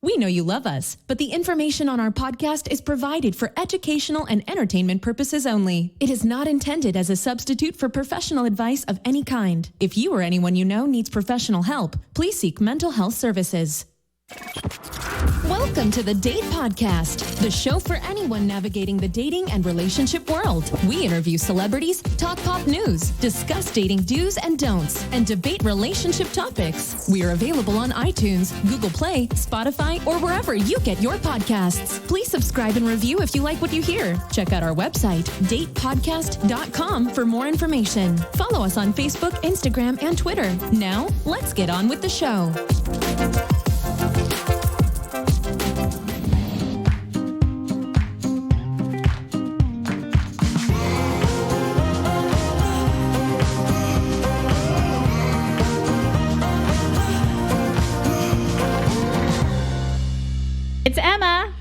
We know you love us, but the information on our podcast is provided for educational and entertainment purposes only. It is not intended as a substitute for professional advice of any kind. If you or anyone you know needs professional help, please seek mental health services. Welcome to the Date Podcast, the show for anyone navigating the dating and relationship world. We interview celebrities, talk pop news, discuss dating do's and don'ts, and debate relationship topics. We are available on iTunes, Google Play, Spotify, or wherever you get your podcasts. Please subscribe and review if you like what you hear. Check out our website, datepodcast.com, for more information. Follow us on Facebook, Instagram, and Twitter. Now, let's get on with the show. It's Emma.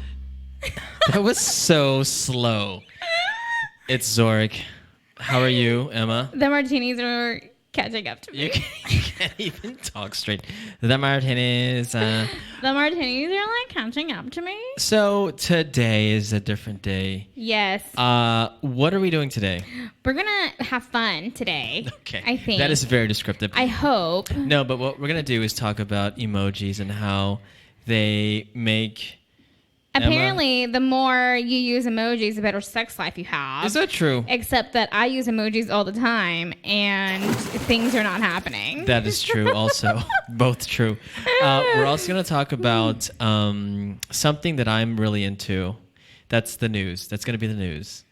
That was so slow. It's Zorric. How are you, Emma? The martinis are catching up to me. You can't even talk straight. The martinis. The martinis are like catching up to me. So today is a different day. Yes. What are we doing today? We're going to have fun today. Okay. I think. That is very descriptive. I hope. No, but what we're going to do is talk about emojis and how they make... Apparently, the more you use emojis, the better sex life you have. Is that true? Except that I use emojis all the time, and things are not happening. That is true also. Both true. We're also going to talk about something that I'm really into. That's the news. That's going to be the news.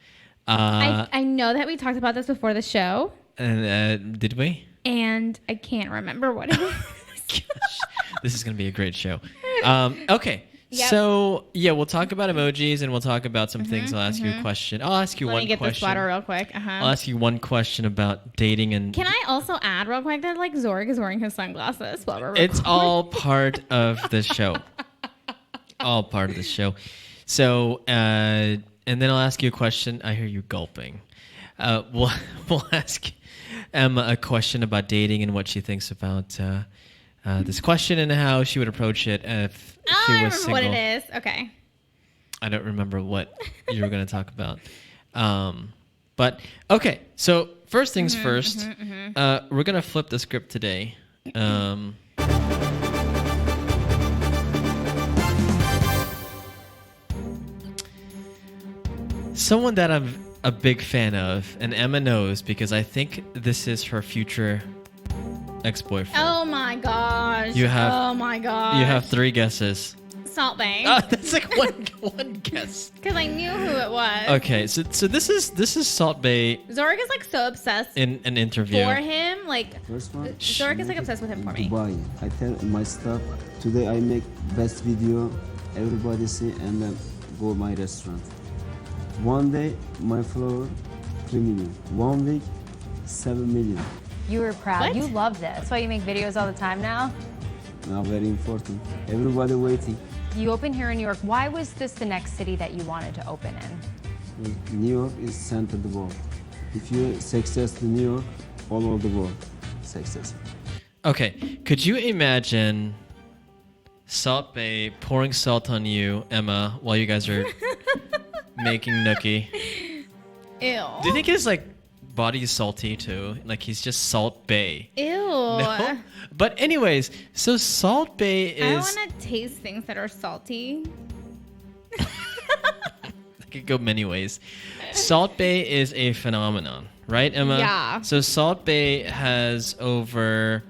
I know that we talked about this before the show. And did we? And I can't remember what it was. Gosh, this is going to be a great show. Okay. Yep. So, yeah, we'll talk about emojis and we'll talk about some things. I'll ask you a question. I'll ask you one question. Let me get the sweater real quick. I'll ask you one question about dating and... Can I also add real quick that, like, Zorric is wearing his sunglasses while we're recording? It's all part of the show. All part of the show. So, and then I'll ask you a question. I hear you gulping. We'll ask Emma a question about dating and what she thinks about... this question and how she would approach it if she was single. I remember what it is. Okay. I don't remember what you were going to talk about. But, okay. So, first things first. We're going to flip the script today. Someone that I'm a big fan of, and Emma knows because I think this is her future ex-boyfriend. Oh my gosh. You have 3 guesses. Salt Bae. That's like one guess. Because I knew who it was. Okay, so this is Salt Bae Zorric is like so obsessed in an interview. for him. Like First one, Zorric is like obsessed with him for me. Dubai. I tell my stuff. Today I make best video. Everybody see and then go my restaurant. One day my floor 3 million. 1 week 7 million. You were proud. What? You love this. That's why you make videos all the time now? Now very important. Everybody waiting. You open here in New York. Why was this the next city that you wanted to open in? New York is center of the world. If you success in New York, all over the world success. Okay, could you imagine Salt Bae pouring salt on you, Emma, while you guys are making nookie? Ew. Do you think his body is salty too? Like he's just Salt Bae. Ew. No? But anyways, so Salt Bae is... I want to taste things that are salty. It could go many ways. Salt Bae is a phenomenon, right, Emma? Yeah. So Salt Bae has over...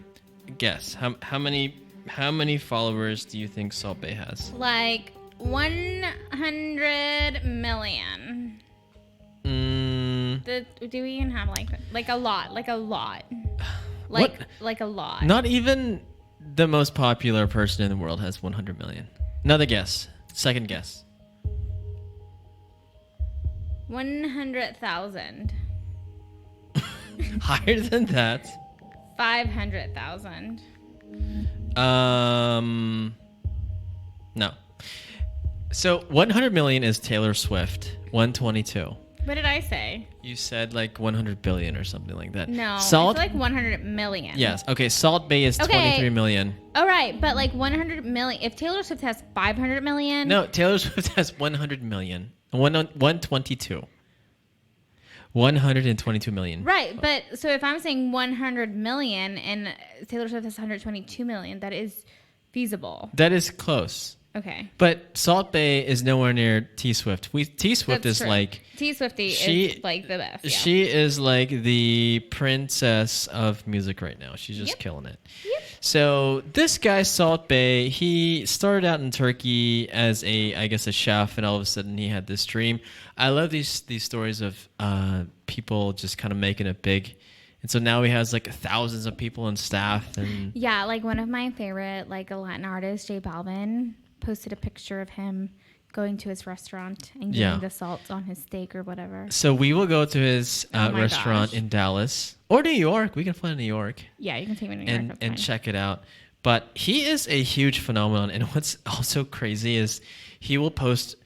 Guess. How many followers do you think Salt Bae has? Like 100 million. Do we even have like a lot? Like a lot. Like a lot. Not even the most popular person in the world has 100 million. Another guess. Second guess. 100,000. Higher than that. 500,000. No. So 100 million is Taylor Swift. 122. What did I say? You said like 100 billion or something like that. No, Salt. it's like 100 million. Yes. Okay. Salt Bay is Okay. 23 million. All right, but like 100 million. If Taylor Swift has 500 million. No, Taylor Swift has 100 million. 122. 122 million. Right, but so if I'm saying 100 million and Taylor Swift has 122 million, that is feasible. That is close. Okay. But Salt Bay is nowhere near T Swift. T Swift That's is true. like T Swifty is like the best. Yeah. she is like the princess of music right now. She's just killing it. Yep. So this guy Salt Bay, he started out in Turkey as I guess a chef, and all of a sudden he had this dream. I love these stories of people just kind of making it big. And so now he has like thousands of people and staff. And Yeah, like one of my favorite, like a Latin artist, J Balvin, posted a picture of him going to his restaurant and getting the salt on his steak or whatever. So we will go to his Oh my restaurant gosh. in Dallas or New York. We can fly to New York Yeah, you can take me to New York. and that's fine. check it out. But he is a huge phenomenon. And what's also crazy is he will post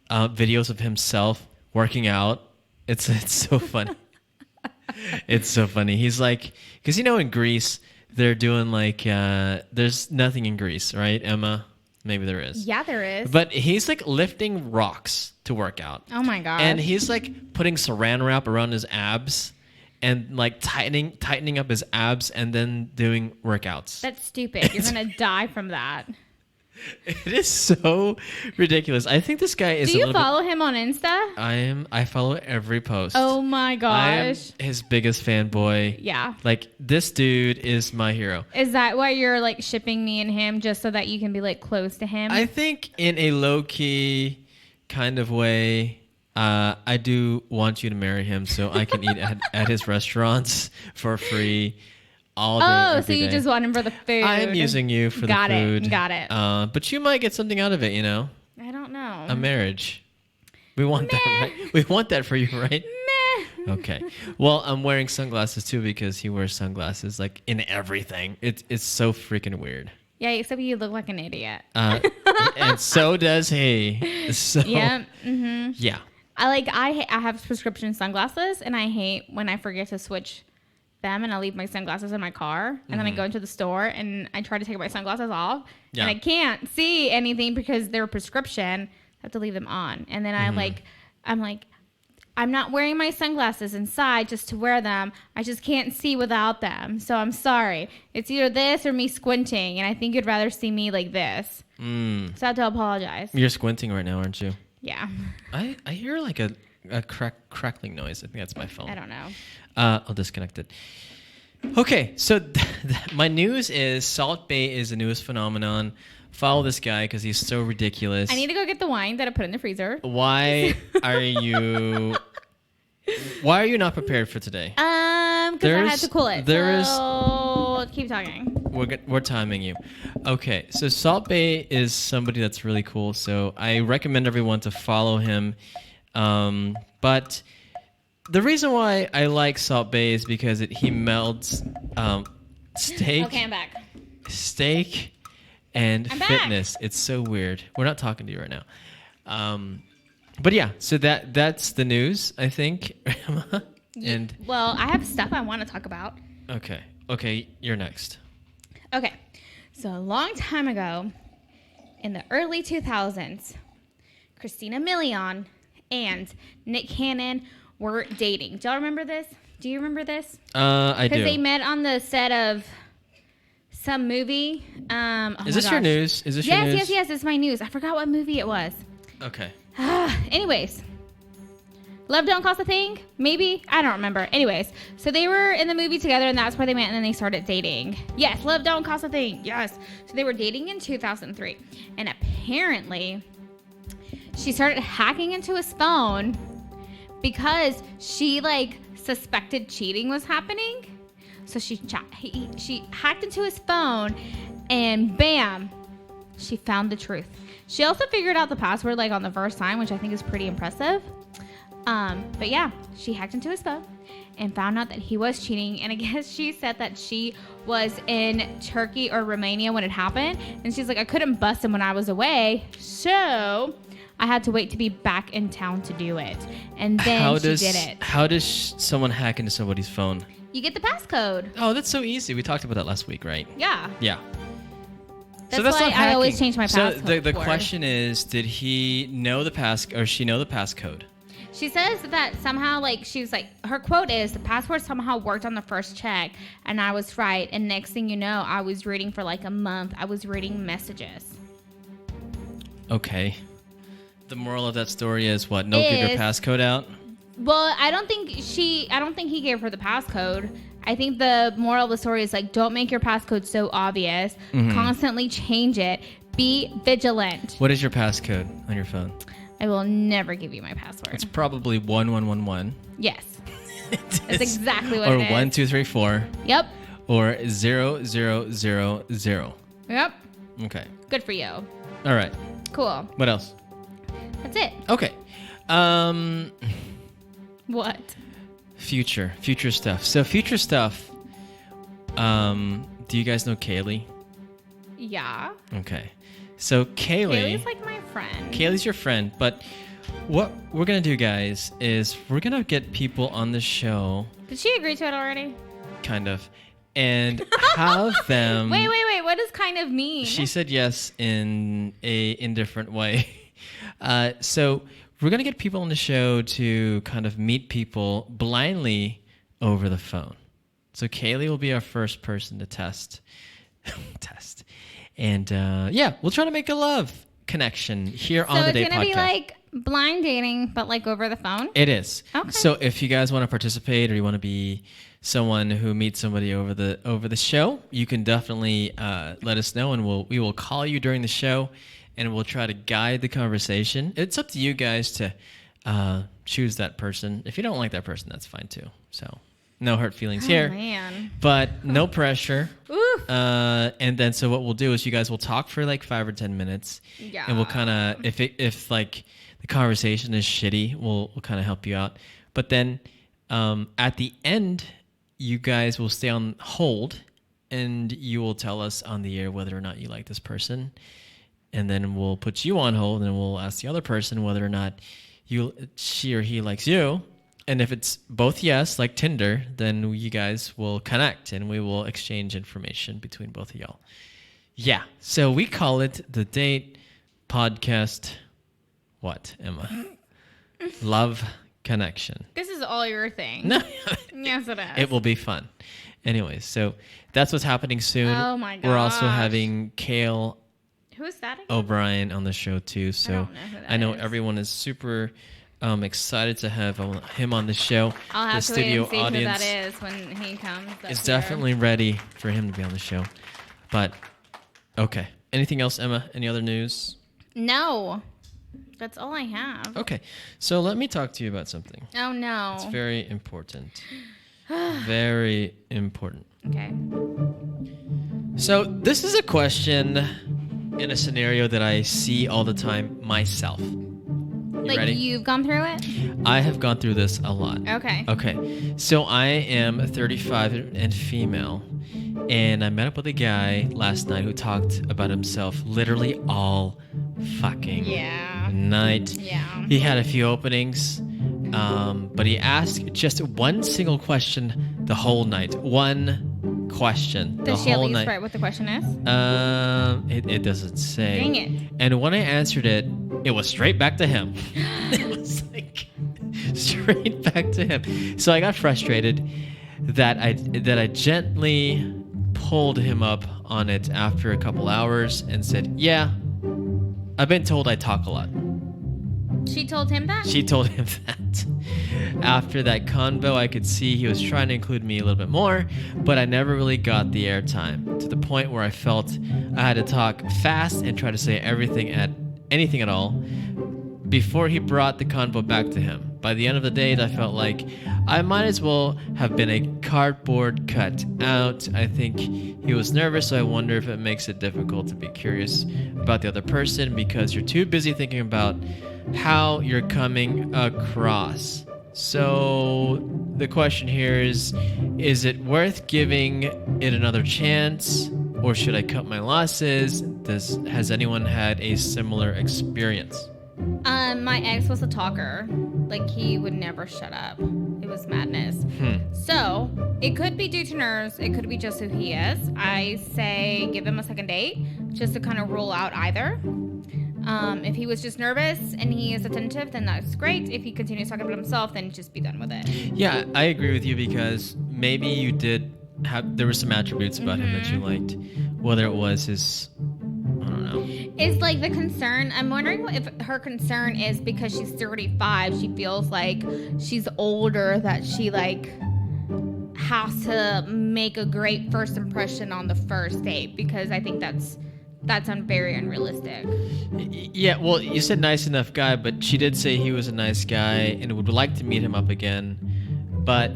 videos of himself working out. It's so funny. It's so funny. He's like, because in Greece, they're doing like, there's nothing in Greece, right, Emma? Maybe there is. Yeah, there is. But he's like lifting rocks to work out. Oh my gosh. And he's like putting saran wrap around his abs and like tightening up his abs and then doing workouts. That's stupid. You're going to die from that. It is so ridiculous. I think this guy is Do a you little follow him on Insta? I follow every post. Oh my I am gosh. his biggest fanboy. Yeah. Like this dude is my hero. Is that why you're like shipping me and him just so that you can be like close to him? I think in a low key kind of way, I do want you to marry him so I can eat at his restaurants for free all day. Oh, every so you day. just want him for the food. I am using you for Got the it. food. Got it. But you might get something out of it, I don't know. a marriage. We want that, right? We want that for you, right? Meh. Okay. Well, I'm wearing sunglasses too because he wears sunglasses like in everything. It's so freaking weird. Yeah, except you look like an idiot. And so does he. So Yeah. Mm-hmm. yeah. I have prescription sunglasses, and I hate when I forget to switch them, and I leave my sunglasses in my car, and then I go into the store, and I try to take my sunglasses off, Yeah. and I can't see anything because they're prescription. I have to leave them on, and then I'm like, I'm not wearing my sunglasses inside just to wear them. I just can't see without them. So I'm sorry. It's either this or me squinting, and I think you'd rather see me like this. So I have to apologize. You're squinting right now, aren't you? Yeah. I hear like a crackling noise. I think that's my phone. I don't know. I'll disconnect it. Okay, so my news is Salt Bay is the newest phenomenon. Follow this guy because he's so ridiculous. I need to go get the wine that I put in the freezer. Why are you not prepared for today? Because I had to cool it. So keep talking. We're timing you. Okay, so Salt Bay is somebody that's really cool. So I recommend everyone to follow him. But the reason why I like Salt Bay is because he melds steak. Okay, I'm back. Steak and I'm back. fitness. It's so weird. We're not talking to you right now. But yeah, so that's the news, I think. And Well, I have stuff I want to talk about. okay, you're next. Okay, so a long time ago, in the early 2000s, Christina Milian and Nick Cannon were dating. Do y'all remember this? Do you remember this? I do. Because they met on the set of some movie. Is this your news? Is this your news? Yes. It's my news. I forgot what movie it was. Okay. Anyways, love don't cost a thing. Maybe I don't remember. Anyways, so they were in the movie together, and that's where they met, and then they started dating. Yes, love don't cost a thing. Yes. So they were dating in 2003, and apparently, she started hacking into his phone because she suspected cheating was happening. So she hacked into his phone, and bam, she found the truth. She also figured out the password on the first time, which I think is pretty impressive. But yeah, she hacked into his phone and found out that he was cheating. And I guess she said that she was in Turkey or Romania when it happened. And she's like, I couldn't bust him when I was away. So I had to wait to be back in town to do it. And then she did it. How does someone hack into somebody's phone? You get the passcode. Oh, that's so easy. We talked about that last week, right? Yeah. Yeah. That's not why I always hacking. change my So passcode. the question is, did he know the or she know the passcode? She says that somehow, like, she was like, her quote is, the password somehow worked on the first check, and I was right. And next thing you know, I was reading for like a month. I was reading messages. Okay. The moral of that story is what? Don't give your passcode out? Well, I don't think he gave her the passcode. I think the moral of the story is like, don't make your passcode so obvious. Mm-hmm. Constantly change it. Be vigilant. What is your passcode on your phone? I will never give you my password. It's probably 1111. Yes. That's exactly what it is. Or 1234. Yep. Or 0000. Yep. Okay. Good for you. All right. Cool. What else? That's it. Okay. What? Future stuff. So future stuff. Do you guys know Kaylee? Yeah. Okay. So Kaylee's like my friend. Kaylee's your friend, but what we're gonna do, guys, is we're gonna get people on the show. Did she agree to it already? Kind of. And have them. Wait. What does kind of mean? She said yes in a indifferent way. So we're going to get people on the show to kind of meet people blindly over the phone. So Kaylee will be our first person to test. And yeah, we'll try to make a love connection here on the Day Podcast. So it's going to be like blind dating, but like over the phone? It is. Okay. So if you guys want to participate or you want to be someone who meets somebody over the show, you can definitely let us know, and we will call you during the show, and we'll try to guide the conversation. It's up to you guys to choose that person. If you don't like that person, that's fine too. So no hurt feelings here. Man. But no pressure. Oof. And then so what we'll do is you guys will talk for like 5 or 10 minutes. Yeah. And we'll kind of, if like the conversation is shitty, we'll kind of help you out. But then at the end, you guys will stay on hold and you will tell us on the air whether or not you like this person. And then we'll put you on hold and we'll ask the other person whether or not she or he likes you. And if it's both yes, like Tinder, then you guys will connect and we will exchange information between both of y'all. Yeah. So we call it the Date Podcast. What, Emma? Love Connection. This is all your thing. No. Yes, it is. It will be fun. Anyways, so that's what's happening soon. Oh my gosh. We're also having Kale Who's that again? O'Brien on the show too. So don't know who that I know is. everyone is super excited to have him on the show. I'll have the to wait studio and see audience who that is when he comes. is definitely ready for him to be on the show. But okay. Anything else, Emma? Any other news? No. That's all I have. Okay. So let me talk to you about something. Oh, no. It's very important. Very important. Okay. So this is a question in a scenario that I see all the time myself. Like ready? you've gone through it? I have gone through this a lot. Okay. Okay. So I am 35 and female, and I met up with a guy last night who talked about himself literally all fucking night. Yeah. He had a few openings, but he asked just one single question the whole night. One question Does the she at whole least night. write what the question is? It doesn't say. Dang it. And when I answered it, it was straight back to him. It was like straight back to him. So I got frustrated that I gently pulled him up on it after a couple hours and said, "Yeah, I've been told I talk a lot." She told him that? She told him that. After that convo, I could see he was trying to include me a little bit more, but I never really got the airtime to the point where I felt I had to talk fast and try to say anything at all before he brought the convo back to him. By the end of the date, I felt like I might as well have been a cardboard cut out. I think he was nervous, so I wonder if it makes it difficult to be curious about the other person because you're too busy thinking about how you're coming across. So the question here is it worth giving it another chance, or should I cut my losses? Has anyone had a similar experience? My ex was a talker. Like, he would never shut up. It was madness. So it could be due to nerves. It could be just who he is. I say give him a second date just to kind of rule out either. If he was just nervous and he is attentive, then that's great. If he continues talking about himself, then just be done with it. Yeah, I agree with you, because maybe you did there were some attributes about him that you liked. Whether it was his, I don't know. Is like the concern. I'm wondering if her concern is because she's 35, she feels like she's older, that she like has to make a great first impression on the first date, because I think that's very unrealistic. Yeah, well, you said nice enough guy, but she did say he was a nice guy and would like to meet him up again. But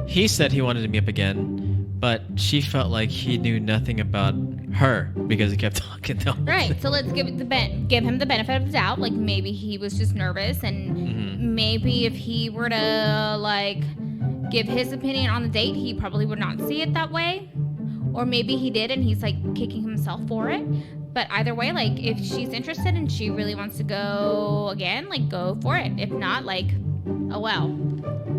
he said he wanted to meet up again, but she felt like he knew nothing about her because he kept talking to him. Right, so let's give him the benefit of the doubt. Like, maybe he was just nervous, and maybe if he were to like give his opinion on the date, he probably would not see it that way. Or maybe he did and he's like kicking himself for it. But either way, like, if she's interested and she really wants to go again, like, go for it. If not, like, oh well.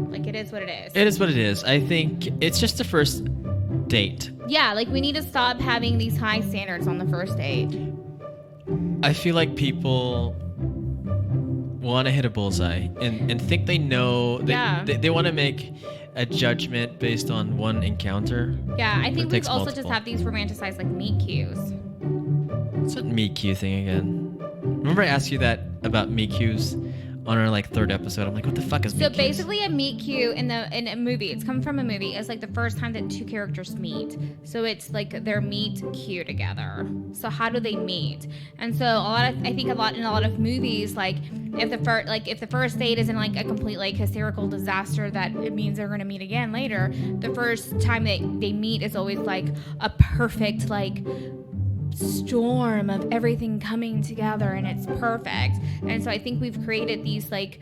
Like, it is what it is. It is what it is. I think it's just the first date. Yeah, like, we need to stop having these high standards on the first date. I feel like people want to hit a bullseye and think they know. They want to make a judgment based on one encounter. Yeah, I think we also multiple. just have these romanticized like meet cues. What's that meet cute thing again? Remember I asked you that about meet cues on our like third episode? I'm like, what the fuck is meet So cues? basically, a meet cute in a movie, it's come from a movie. It's like the first time that two characters meet. So it's like their meet cute together. So how do they meet? And so I think in a lot of movies, like if the first date isn't like a complete like hysterical disaster that it means they're gonna meet again later, the first time they meet is always like a perfect like storm of everything coming together, and it's perfect. And so I think we've created these like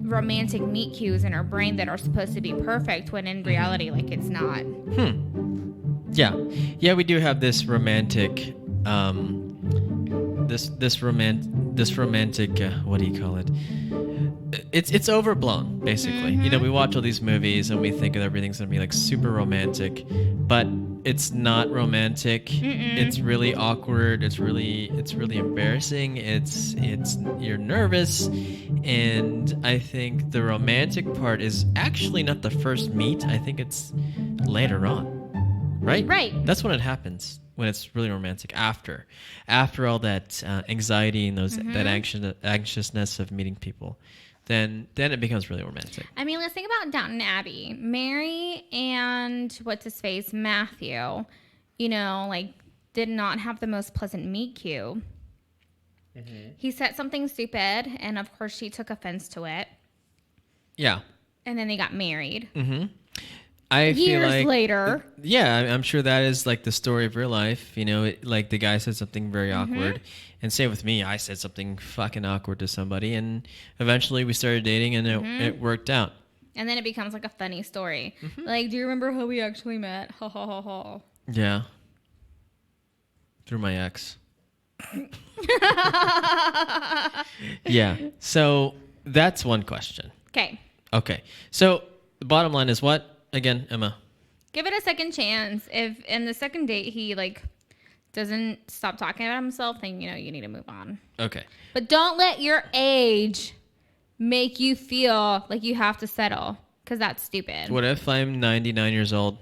romantic meet cues in our brain that are supposed to be perfect, when in reality, like, it's not. Yeah, we do have this romantic this romantic what do you call it? It's overblown, basically. You know, we watch all these movies and we think everything's gonna be like super romantic, but it's not romantic. It's really awkward. It's really embarrassing. It's you're nervous, and I think the romantic part is actually not the first meet. I think it's later on, right? Right. That's when it happens, when it's really romantic. After all that anxiety and that anxiousness of meeting people, then it becomes really romantic. I mean, let's think about Downton Abbey. Mary and what's his face, Matthew, you know, like, did not have the most pleasant meet cute. He said something stupid, and of course she took offense to it. Yeah. And then they got married. I feel Years like, later. Yeah, I'm sure that is like the story of real life. You know, like the guy said something very awkward. And same with me. I said something fucking awkward to somebody, and eventually we started dating, and it worked out. And then it becomes like a funny story. Like, do you remember how we actually met? Ha ha ha ha. Yeah. Through my ex. Yeah. So that's one question. Okay. So the bottom line is what? Again, Emma. Give it a second chance. If in the second date he like doesn't stop talking about himself, then you know you need to move on. Okay. But don't let your age make you feel like you have to settle, because that's stupid. What if I'm 99 years old?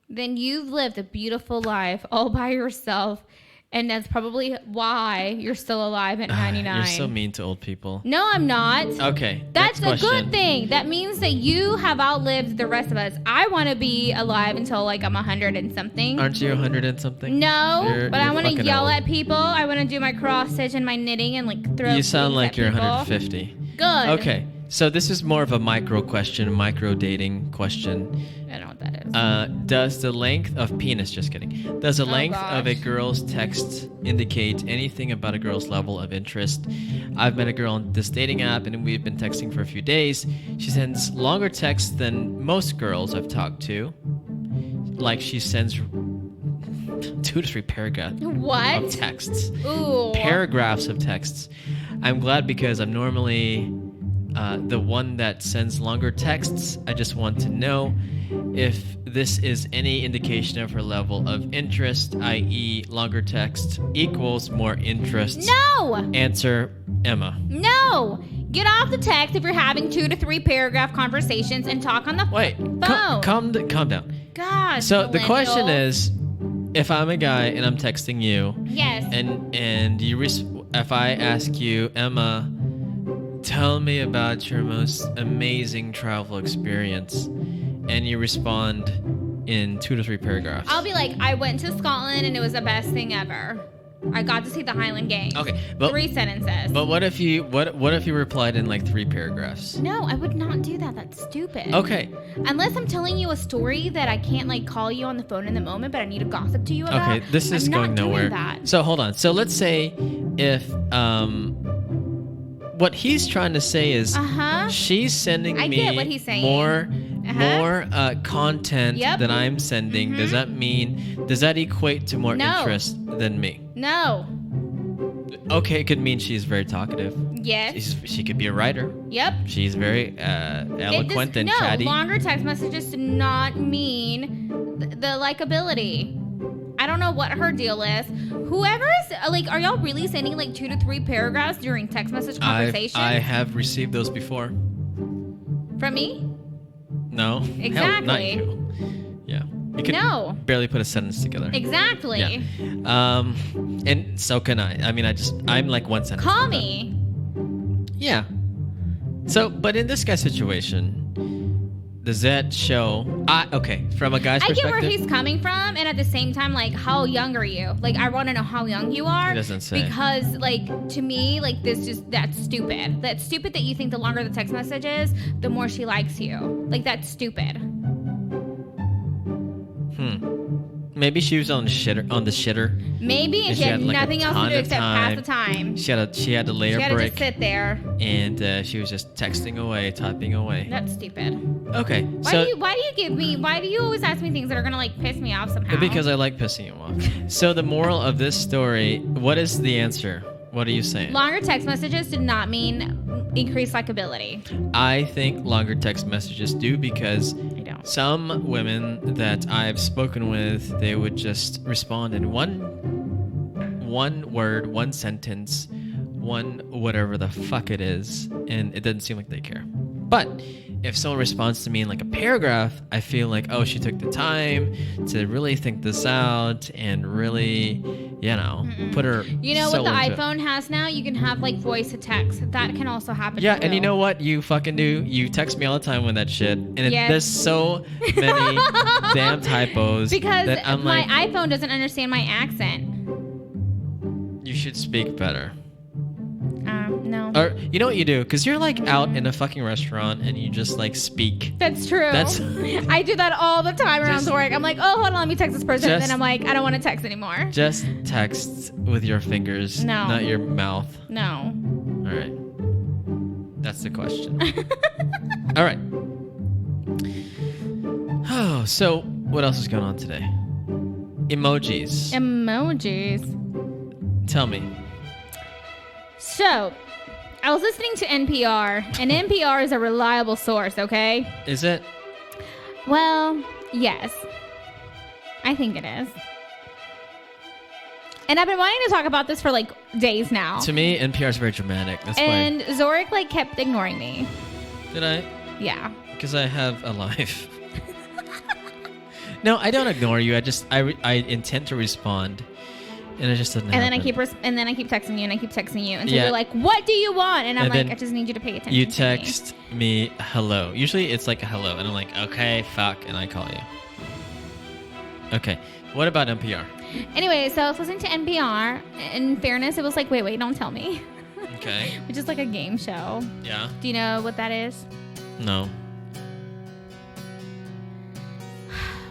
Then you've lived a beautiful life all by yourself, and that's probably why you're still alive at 99. You're so mean to old people. No, I'm not. Okay. That's a good thing. That means that you have outlived the rest of us. I want to be alive until like I'm 100 and something. Aren't you 100 and something? No, but I want to yell old. at people. I want to do my cross stitch and my knitting and like throw. You sound like you're people. 150. Good. Okay. So this is more of a micro question, micro dating question. I don't know what that is. Does the length of penis, just kidding. Does the length of a gosh. girl's text indicate anything about a girl's level of interest? I've met a girl on this dating app and we've been texting for a few days. She sends longer texts than most girls I've talked to. Like she sends 2 to 3 paragraphs What? of texts. Ooh. Paragraphs of texts. I'm glad because I'm normally the one that sends longer texts. I just want to know if this is any indication of her level of interest, i.e. longer text equals more interest. No! Answer, Emma. No! Get off the text if you're having 2 to 3 paragraph conversations and talk on the Wait, phone. calm down. Gosh. So the question millennial. is, if I'm a guy and I'm texting you, Yes. and you if I ask you, Emma, tell me about your most amazing travel experience, and you respond in 2 to 3 paragraphs. I'll be like, I went to Scotland and it was the best thing ever. I got to see the Highland Games. Okay, but 3 sentences. But what if you replied in like 3 paragraphs? No, I would not do that. That's stupid. Okay. Unless I'm telling you a story that I can't like call you on the phone in the moment, but I need to gossip to you about. Okay, this is I'm not going doing nowhere. That. So hold on. So let's say if what he's trying to say is she's sending I me get what he's saying. more content Yep. than I'm sending. Does that equate to more No. interest than me? No. Okay, it could mean she's very talkative. Yes. She could be a writer. Yep. She's very eloquent and chatty. No, longer text messages do not mean the likability. I don't know what her deal is. Whoever's like, are y'all really sending like 2 to 3 paragraphs during text message conversations? I have received those before. From me? No. Hell, not Exactly. you. Yeah. You could No. barely put a sentence together. Exactly. Yeah. And so can I. I mean, I'm like one sentence. Call like that. me. Yeah. So, but in this guy's situation, does that show? Okay, from a guy's I get perspective. where he's coming from, and at the same time, like, how young are you? Like, I want to know how young you are. He doesn't say. Because, like, to me, like, that's stupid. That's stupid that you think the longer the text message is, the more she likes you. Like, that's stupid. Maybe she was on the shitter. Maybe, and she she had had, like, a nothing else to ton do of except pass the time. She had to lay She her had to break, just sit there. and she was just texting away, typing away. That's stupid. Okay, Why so do you always ask me things that are gonna like piss me off somehow? because I like pissing you off. So the moral of this story, what is the answer? What are you saying? Longer text messages did not mean increased likability. I think longer text messages do because I don't. some women that I've spoken with, they would just respond in one word, one sentence, one whatever the fuck it is, and it doesn't seem like they care. But if someone responds to me in like a paragraph, I feel like, oh, she took the time to really think this out and really, put her. You know soul what the into it. iPhone has now? You can have like voice to text. That can also happen. Yeah, too. and you know what you fucking do? You text me all the time with that shit, and Yes. there's so many damn typos Because that I'm my like, iPhone doesn't understand my accent. you should speak better. No. Or you know what you do? Because you're like out in a fucking restaurant and you just like speak. That's true. I do that all the time around Just- Zorric. I'm like, oh, hold on, let me text this person. And Just- then I'm like, I don't want to text anymore. Just text with your fingers, No. not your mouth. No. All right. That's the question. All right. Oh, so what else is going on today? Emojis. Emojis. Tell me. So, I was listening to NPR, and NPR is a reliable source, okay? Is it? Well, yes. I think it is. And I've been wanting to talk about this for like days now. To me, NPR is very dramatic. That's And Zorric like kept ignoring me. why. Did I? Yeah. Because I have a life. No, I don't ignore you. I intend to respond, and it just doesn't. And then I happen. keep texting you and I keep texting you. And so Yeah. you're like, what do you want? And I'm And like, then I just need you to pay attention You to me. text me hello. Usually it's like a hello, and I'm like, okay, fuck, and I call you. Okay. What about NPR? Anyway, so I was listening to NPR. In fairness, it was like, wait, don't tell me. Okay. Which is like a game show. Yeah. Do you know what that is? No.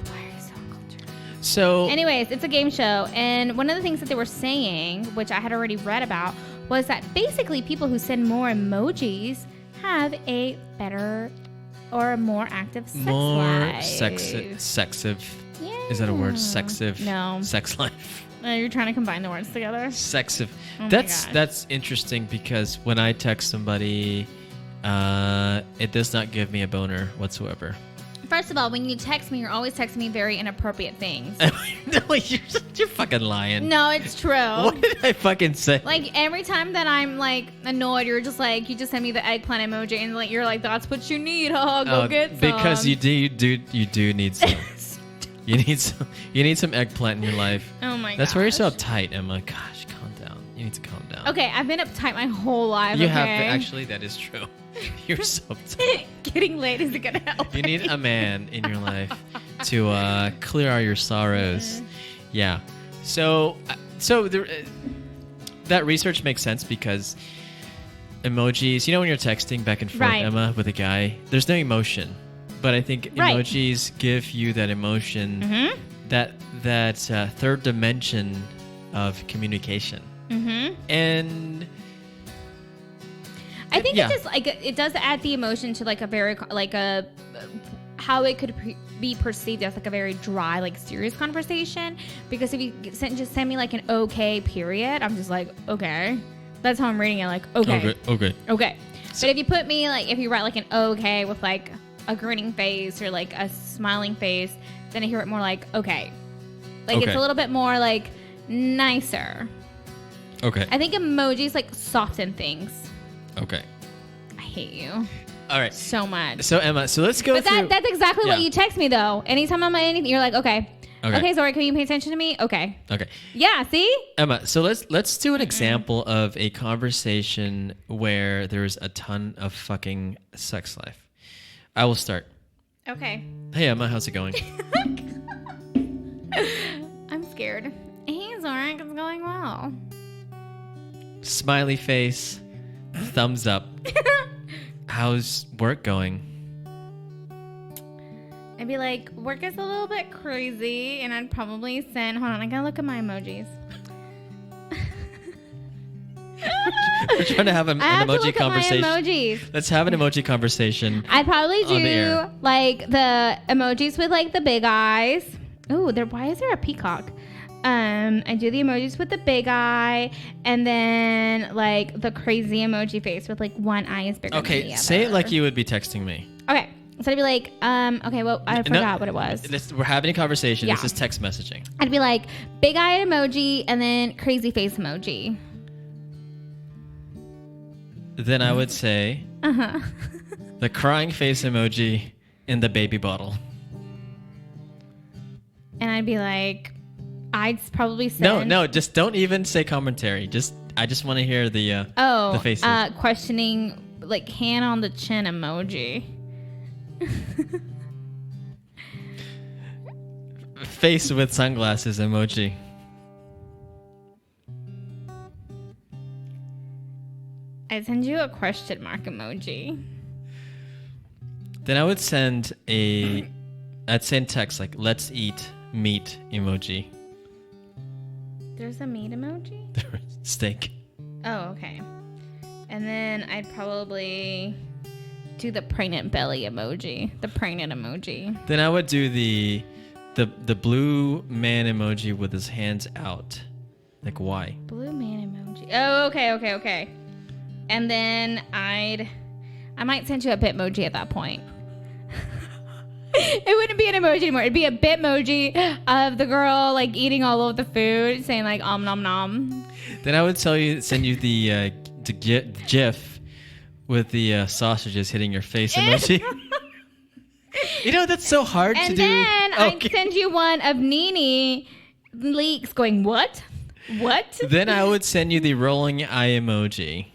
Why are you so uncultured? So. Anyways, it's a game show, and one of the things that they were saying, which I had already read about, was that basically people who send more emojis have a better or a more active sex life. Sexive. Yeah. Is that a word? Sexive. No. Sex life. You're trying to combine the words together. Sexive. Oh my That's gosh. interesting because when I text somebody, it does not give me a boner whatsoever. First of all, when you text me, you're always texting me very inappropriate things. No, you're fucking lying. No, it's true. What did I fucking say? Like every time that I'm like annoyed, you're just like, you just send me the eggplant emoji, and like you're like, that's what you need, huh? Go get some. Because you do need some. You need some eggplant in your life. Oh my god. That's why you're so uptight, Emma. Gosh, calm down. You need to calm down. Okay, I've been uptight my whole life. You okay? have to, actually, that is true. You're so uptight. Getting late isn't gonna help. You need a man in your life to clear all your sorrows. Yeah. So there, that research makes sense because emojis. You know when you're texting back and forth, Right. Emma, with a guy, there's no emotion, but I think Right. emojis give you that emotion, Mm-hmm. that third dimension of communication, Mm-hmm. and I think Yeah. it just like it does add the emotion to like a very like a how it could be perceived as like a very dry, like serious conversation. Because if you just send me like an okay period, I'm just like okay, that's how I'm reading it. Like okay. Okay. But if you put me like if you write like an okay with like a grinning face or like a smiling face, then I hear it more like okay, like it's Okay. a little bit more like nicer. Okay. I think emojis like soften things. Okay. I hate you All right. so much. So Emma, so let's go But through. that's exactly what Yeah. you text me though. Anytime I'm on anything, you're like, okay, Okay. Zorric, can you pay attention to me? Okay, Okay. yeah. See, Emma, so let's do an example of a conversation where there's a ton of fucking sex life. I will start. okay. Hey Emma, how's it going? I'm scared. Hey, Zorric, it's going well. Smiley face, thumbs up. How's work going? I'd be like, work is a little bit crazy, and I'd probably send. Hold on, I gotta look at my emojis. We're trying to have an I have to emoji look conversation. at my emojis. Let's have an emoji conversation. I'd probably On the do air. like the emojis with like the big eyes. Ooh, why is there a peacock? I do the emojis with the big eye, and then like the crazy emoji face with like one eye is bigger than the Okay, other. say it like you would be texting me. Okay, so I'd be like, okay, well, I forgot what it was. We're having a conversation. Yeah. This is text messaging. I'd be like, big eye emoji, and then crazy face emoji. Then I would say the crying face emoji in the baby bottle. And I'd be like, I'd probably send. No, just don't even say commentary. I just want to hear the the faces. Questioning, like hand on the chin emoji. Face with sunglasses emoji. I'd send you a question mark emoji. Then I would send text like let's eat meat emoji. There's a meat emoji? Steak. Oh, okay. And then I'd probably do the pregnant belly emoji. The pregnant emoji. Then I would do the blue man emoji with his hands out. Like why? Blue man emoji. Oh, okay. And then I might send you a Bitmoji at that point. It wouldn't be an emoji anymore. It'd be a Bitmoji of the girl like eating all of the food, saying like nom nom. Then I would send you the GIF with the sausages hitting your face emoji. You know that's so hard to And do. then I'd send you one of Nene Leaks going, what? What? Then I would send you the rolling eye emoji.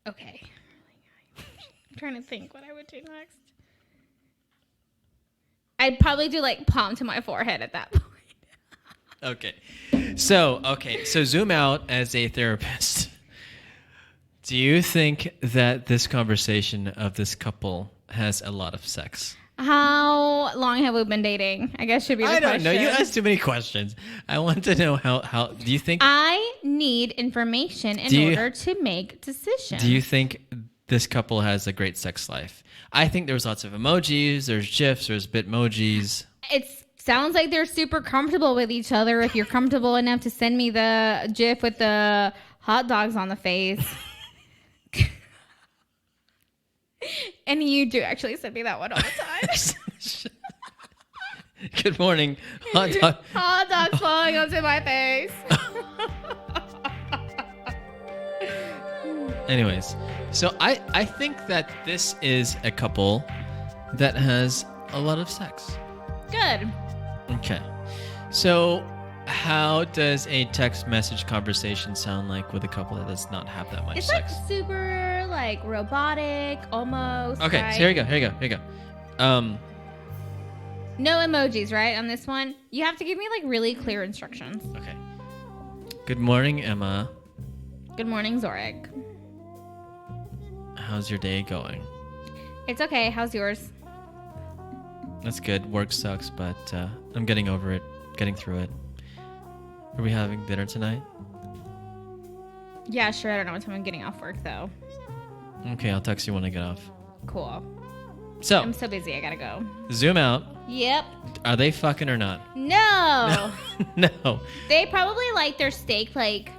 Okay. I'm trying to think what I would do next. I'd probably do like palm to my forehead at that point. Okay. So zoom out as a therapist. Do you think that this conversation of this couple has a lot of sex? How long have we been dating? I guess should be the question. I don't know. You asked too many questions. I want to know how do you think I need information in order to make decisions. Do you think this couple has a great sex life? I think there's lots of emojis, there's GIFs, there's Bitmojis. It sounds like they're super comfortable with each other. If you're comfortable enough to send me the GIF with the hot dogs on the face. And you do actually send me that one all the time. Good morning. Hot dog. Hot dogs falling onto my face. Anyways, so I think that this is a couple that has a lot of sex. Good. Okay. So how does a text message conversation sound like with a couple that does not have that much It's sex? like super like robotic almost. Okay, right? so here you go. No emojis, right? On this one, you have to give me like really clear instructions. Okay. Good morning, Emma. Good morning, Zorric. How's your day going? It's okay. How's yours? That's good. Work sucks, but I'm getting over it, getting through it. Are we having dinner tonight? Yeah, sure. I don't know what time I'm getting off work though. Okay, I'll text you when I get off. Cool. So, I'm so busy. I gotta go. zoom out. Yep. Are they fucking or not? No. No. They probably like their steak like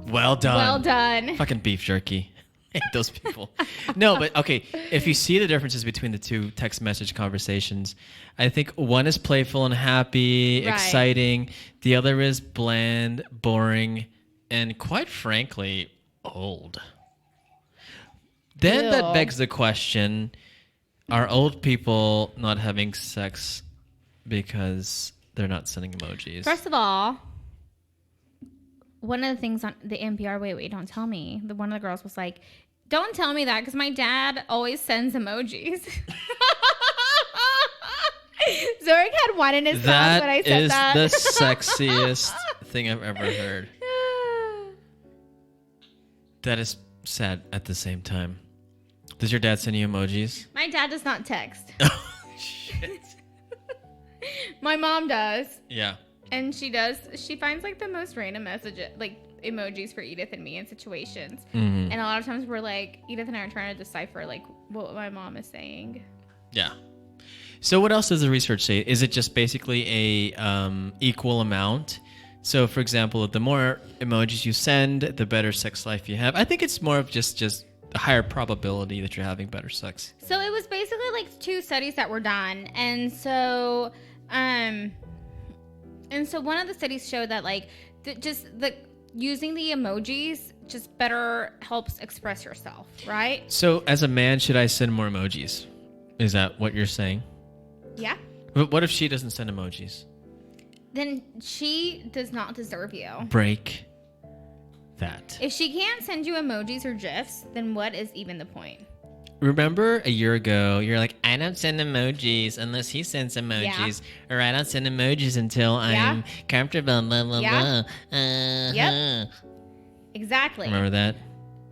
Well done. well done. Fucking beef jerky. I hate those people. No, but okay. If you see the differences between the two text message conversations, I think one is playful and happy, Right. exciting. The other is bland, boring, and quite frankly, old. Then that Ew. begs the question, are old people not having sex because they're not sending emojis? First of all, one of the things on the NPR, wait, don't tell me. One of the girls was like, don't tell me that because my dad always sends emojis. Zorric had one in his mouth when I said that. That is the sexiest thing I've ever heard. That is sad at the same time. Does your dad send you emojis? My dad does not text. Oh, shit. My mom does. Yeah. And she does. She finds like the most random messages, like emojis for Edith and me in situations. Mm-hmm. And a lot of times we're like, Edith and I are trying to decipher like what my mom is saying. Yeah. So what else does the research say? Is it just basically a equal amount? So, for example, the more emojis you send, the better sex life you have. I think it's more of just a higher probability that you're having better sex. So it was basically like 2 studies that were done. And so one of the studies showed that like using the emojis just better helps express yourself, right? So, as a man, should I send more emojis? Is that what you're saying? Yeah. But what if she doesn't send emojis? Then she does not deserve you. Break that. If she can't send you emojis or GIFs, then what is even the point? Remember a year ago, you're like, I don't send emojis unless he sends emojis. Or I don't send emojis until I'm comfortable, blah, blah, Yeah. blah. Yep. Exactly. Remember that?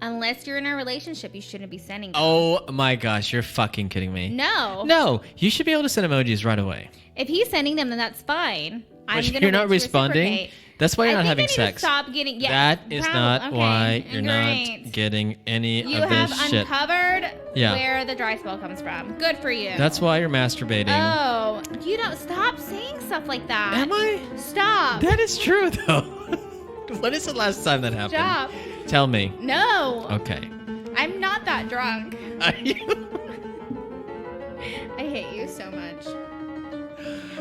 Unless you're in a relationship, you shouldn't be sending them. Oh my gosh, you're fucking kidding me. No. No, you should be able to send emojis right away. If he's sending them, then that's fine. But you're not responding? That's why you're not having sex. Stop getting. Yeah, That is not why you're not getting any You of have this shit. uncovered Yeah. where the dry spell comes from. Good for you. That's why you're masturbating. Oh, you don't stop saying stuff like that. Am I? Stop. That is true, though. When is the last time that happened? Stop. Tell me. No. Okay. I'm not that drunk. Are you? I hate you so much.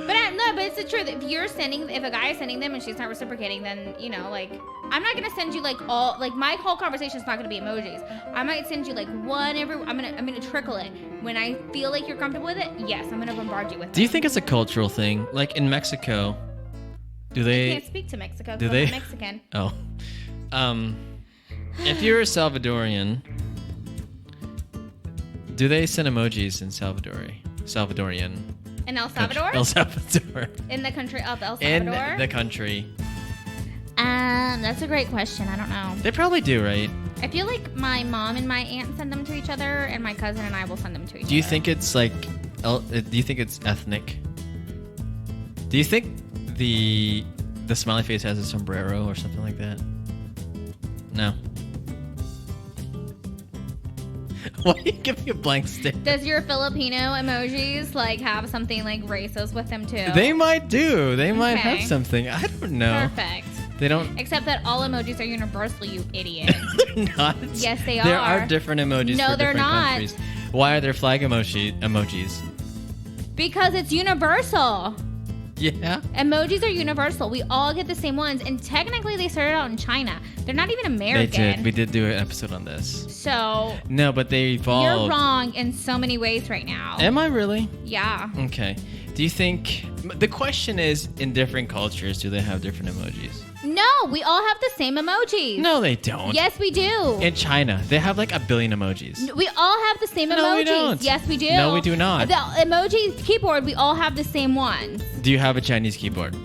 But it's the truth. If a guy is sending them and she's not reciprocating, then, like, I'm not going to send you, like, my whole conversation is not going to be emojis. I might send you, like, one every, I'm going to trickle it. When I feel like you're comfortable with it, yes, I'm going to bombard you with it. Do you think it's a cultural thing? Like in Mexico, do I they... can't speak to Mexico Do because they? I'm not Mexican. Oh. If you're a Salvadorian, do they send emojis in Salvadorian? In El Salvador? El Salvador. In the country of El In Salvador? the country. That's a great question. I don't know. They probably do, right? I feel like my mom and my aunt send them to each other, and my cousin and I will send them to each other. Do you think it's like? Do you think it's ethnic? Do you think the smiley face has a sombrero or something like that? No. Why do you give me a blank stare? Does your Filipino emojis like have something like racist with them too? They might do. They might Okay. have something. I don't know. Perfect. They don't. Except that all emojis are universal, you idiot. They're not. Yes, they There are. are different emojis No, for they're different not. countries. Why are there flag emojis? Because it's universal. Yeah. Emojis are universal. We all get the same ones, and technically they started out in China. They're not even They American. did. We did do an episode on this. So No, but they evolved. you're wrong in so many ways right now. Am I really? Yeah. Okay. Do you think the question is in different cultures do they have different emojis? No, we all have the same emojis. No, they don't. Yes, we do. In China, they have like 1 billion emojis. We all have the same emojis. No, we don't. Yes, we do. No, we do not. The emoji keyboard, we all have the same ones. Do you have a Chinese keyboard?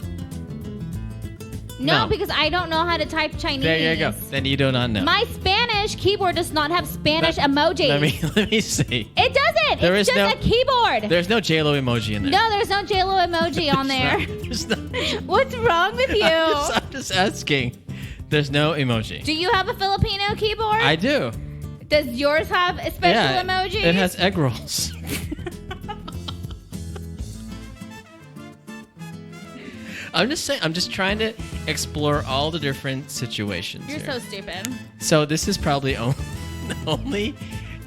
No, No. because I don't know how to type Chinese. There you go. Then you do not know. My Spanish keyboard does not have Spanish emojis. Let me see. It doesn't. There It's is just no- a keyboard. There's no JLo emoji in there. No, there's no JLo emoji on there. There's not. What's wrong with you? I'm just asking. There's no emoji. Do you have a Filipino keyboard? I do. Does yours have a special emoji? It has egg rolls. I'm just saying. I'm just trying to explore all the different situations. You're here. so stupid. So this is probably only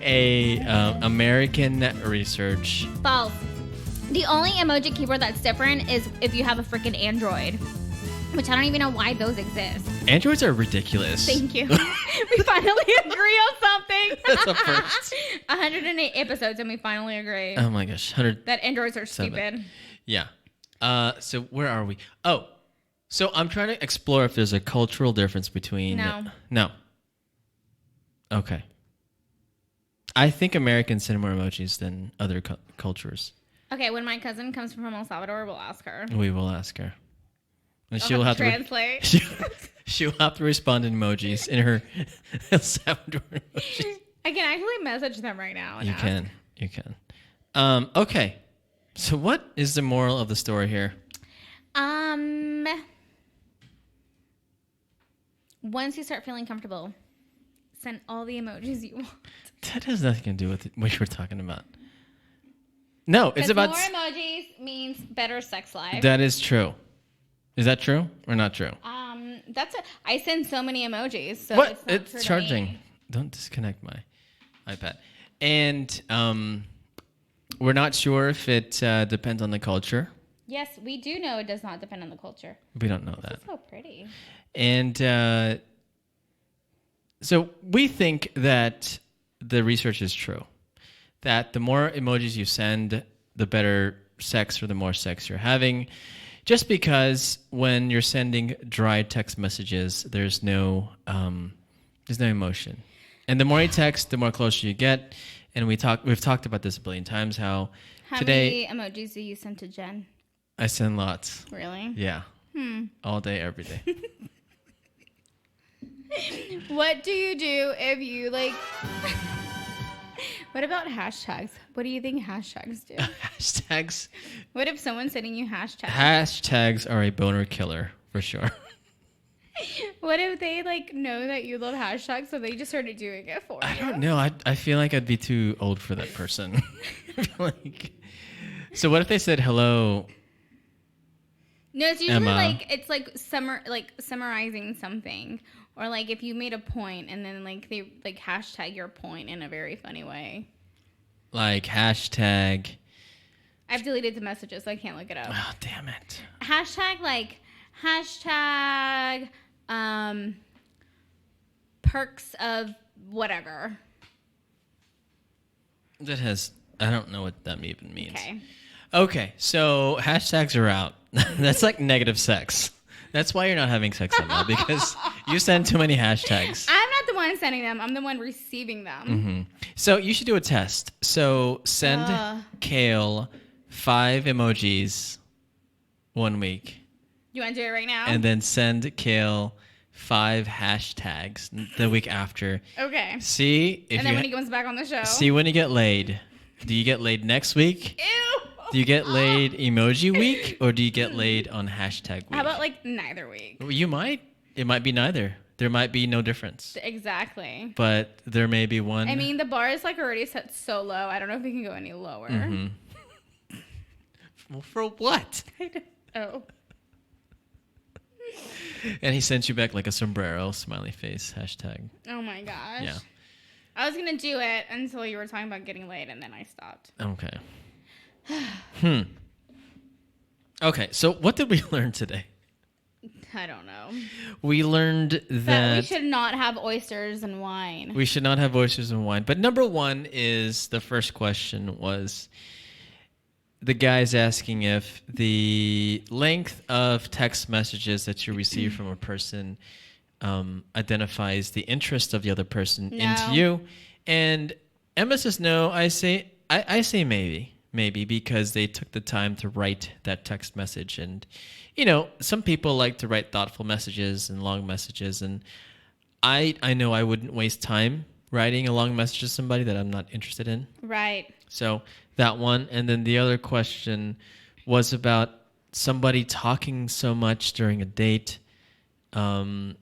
a American research. False. The only emoji keyboard that's different is if you have a freaking Android, which I don't even know why those exist. Androids are ridiculous. Thank you. We finally agree on something. That's a first. 108 episodes and we finally agree Oh my gosh, 100. that androids are stupid. Yeah. So where are we? Oh, so I'm trying to explore if there's a cultural difference between. No. Okay. I think Americans send more emojis than other cultures. Okay, when my cousin comes from El Salvador, we'll ask her. We will ask her. And I'll she'll have to translate. she'll have to respond in emojis in her El Salvador emojis. I can actually message them right now. And You ask. can. You can. Okay. So what is the moral of the story here? Once you start feeling comfortable, send all the emojis you want. That has nothing to do with what we're talking about. No, it's about... more emojis means better sex life. That is true. Is that true or not true? I send so many emojis. So What? It's, not true It's to charging. me. Don't disconnect my iPad. And we're not sure if it depends on the culture. Yes, we do know it does not depend on the culture. We don't know that. It's so pretty. And so we think that the research is true. That the more emojis you send, the better sex or the more sex you're having. Just because when you're sending dry text messages, there's no emotion. And the more you text, the more closer you get. And we've talked about this a billion times, how today many emojis do you send to Jen? I send lots. Really? Yeah. All day, every day. What do you do if you like... What about hashtags? What do you think hashtags do? Hashtags. What if someone's sending you hashtags? Hashtags are a boner killer, for sure. What if they like know that you love hashtags, so they just started doing it for you? I don't know. I feel like I'd be too old for that person. So what if they said hello? No, it's usually Emma. it's summarizing something, or like if you made a point and then like they like hashtag your point in a very funny way. Like hashtag. I've deleted the messages, so I can't look it up. Oh, damn it. Hashtag perks of whatever. I don't know what that even means. Okay. Okay, so hashtags are out. That's like negative sex. That's why you're not having sex right now, because you send too many hashtags. I'm not the one sending them. I'm the one receiving them. So you should do a test. So send kale 5 emojis 1 week. You want to do it right now? And then send Kale 5 hashtags the week after. Okay. See if And then when he comes back on the show. see when you get laid. Do you get laid next week? Ew. Do you get laid emoji week or do you get laid on hashtag week? How about like neither week? You might. It might be neither. There might be no difference. Exactly. But there may be one. I mean, the bar is like already set so low. I don't know if we can go any lower. Mm-hmm. Well, for what? Oh. And he sent you back like a sombrero smiley face hashtag. Oh my gosh. Yeah. I was going to do it until you were talking about getting laid, and then I stopped. Okay. Okay, so what did we learn today? I don't know. We learned that we should not have oysters and wine. we should not have oysters and wine. But number one is the first question was the guy's asking if the length of text messages that you receive from a person identifies the interest of the other person into you. And Emma says no. I say maybe because they took the time to write that text message. And, you know, some people like to write thoughtful messages and long messages. And I know I wouldn't waste time writing a long message to somebody that I'm not interested in. Right. So that one. And then the other question was about somebody talking so much during a date. And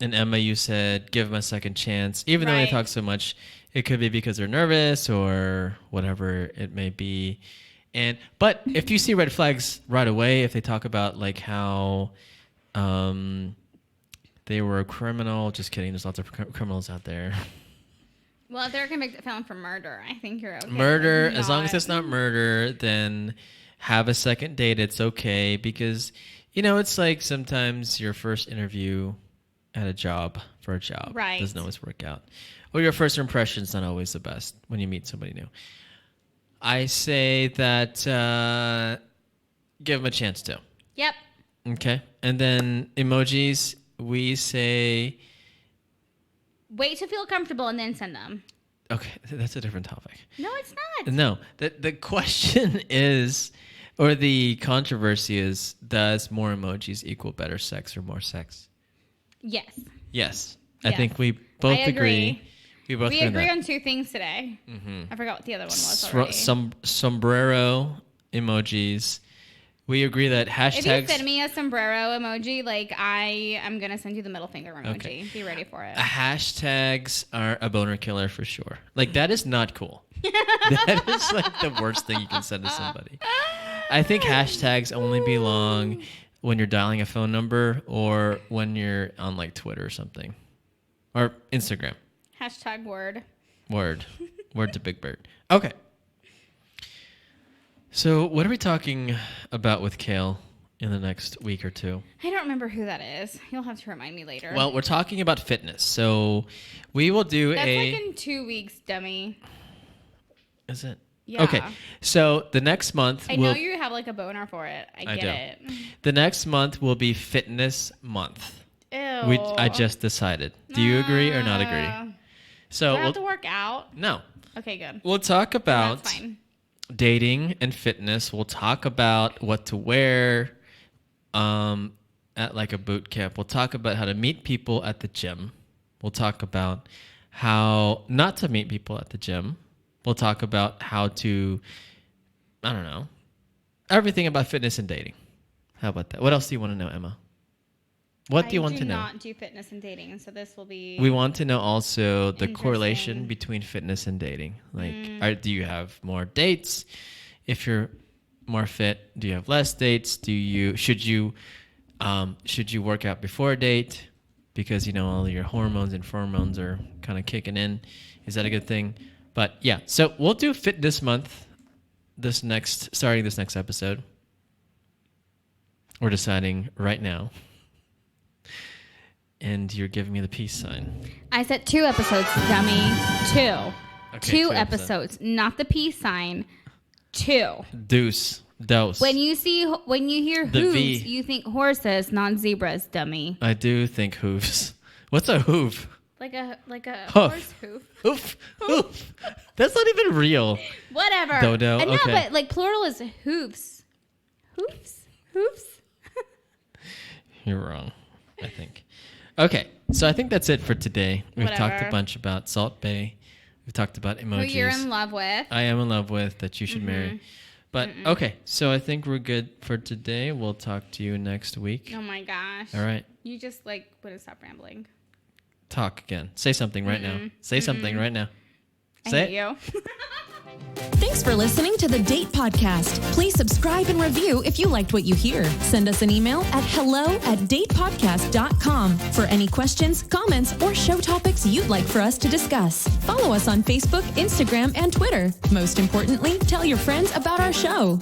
Emma, you said, give them a second chance. Even though they talk so much, it could be because they're nervous or whatever it may be. But if you see red flags right away, if they talk about like how they were a criminal, just kidding, there's lots of criminals out there. Well, if they're a convicted felon for murder, I think you're okay. Murder, as long as it's not murder, then have a second date. It's okay because, you know, it's like sometimes your first interview at a job doesn't always work out. Or your first impression is not always the best when you meet somebody new. I say that give them a chance to. Yep. Okay. And then emojis, we say... Wait to feel comfortable and then send them. Okay, that's a different topic. No, it's not. No, the question is, or the controversy is, does more emojis equal better sex or more sex? Yes. Yes. I think we both agree. We agree on two things today. Mm-hmm. I forgot what the other one was already. Sombrero emojis. We agree that hashtags... If you send me a sombrero emoji, like I am going to send you the middle finger emoji. Okay. Be ready for it. Hashtags are a boner killer for sure. Like, that is not cool. That is like the worst thing you can send to somebody. I think hashtags only belong when you're dialing a phone number or when you're on like Twitter or something. Or Instagram. Hashtag word. Word to Big Bird. Okay. So what are we talking about with Kale in the next week or two? I don't remember who that is. You'll have to remind me later. Well, we're talking about fitness. So we will do That's like in 2 weeks, dummy. Is it? Yeah. Okay. So the next month... I know you have like a boner for it. I get it. The next month will be fitness month. Ew. I just decided. Do you agree or not agree? So do I have to work out? No. Okay, good. We'll talk about... That's fine. Dating and fitness. We'll talk about what to wear at like a boot camp. We'll talk about how to meet people at the gym. We'll talk about how not to meet people at the gym. We'll talk about how to, I don't know, everything about fitness and dating. How about that? What else do you want to know, Emma? What do you want to know? I do not do fitness and dating, and so this will be... We want to know also the correlation between fitness and dating. Like, do you have more dates? If you're more fit, do you have less dates? Should you work out before a date? Because, you know, all your hormones and pheromones are kind of kicking in. Is that a good thing? But yeah, so we'll do fitness month starting this next episode. We're deciding right now. And you're giving me the peace sign. I said 2 episodes, dummy. 2. Okay, 2 episodes, not the peace sign. 2. Dose. When you hear The hooves, V. you think horses, not zebras, dummy. I do think hooves. What's a hoof? Like a Hoof. horse hoof. Oof. Oof. That's not even real. Whatever. Dodo. No, Okay. but like plural is hoofs. Hoofs. You're wrong, I think. Okay, so I think that's it for today. We've talked a Whatever. bunch about Salt Bae. We've talked about Who emojis. you're in love with. I am in love with that you should marry. But okay, so I think we're good for today. We'll talk to you next week. Oh my gosh. All right. You just like wouldn't stop rambling. Talk again. Say something right now. Say something right now. I Say hate it. you. Thanks for listening to the Date Podcast. Please subscribe and review if you liked what you hear. Send us an email at hello@datepodcast.com for any questions, comments, or show topics you'd like for us to discuss. Follow us on Facebook, Instagram, and Twitter. Most importantly, tell your friends about our show.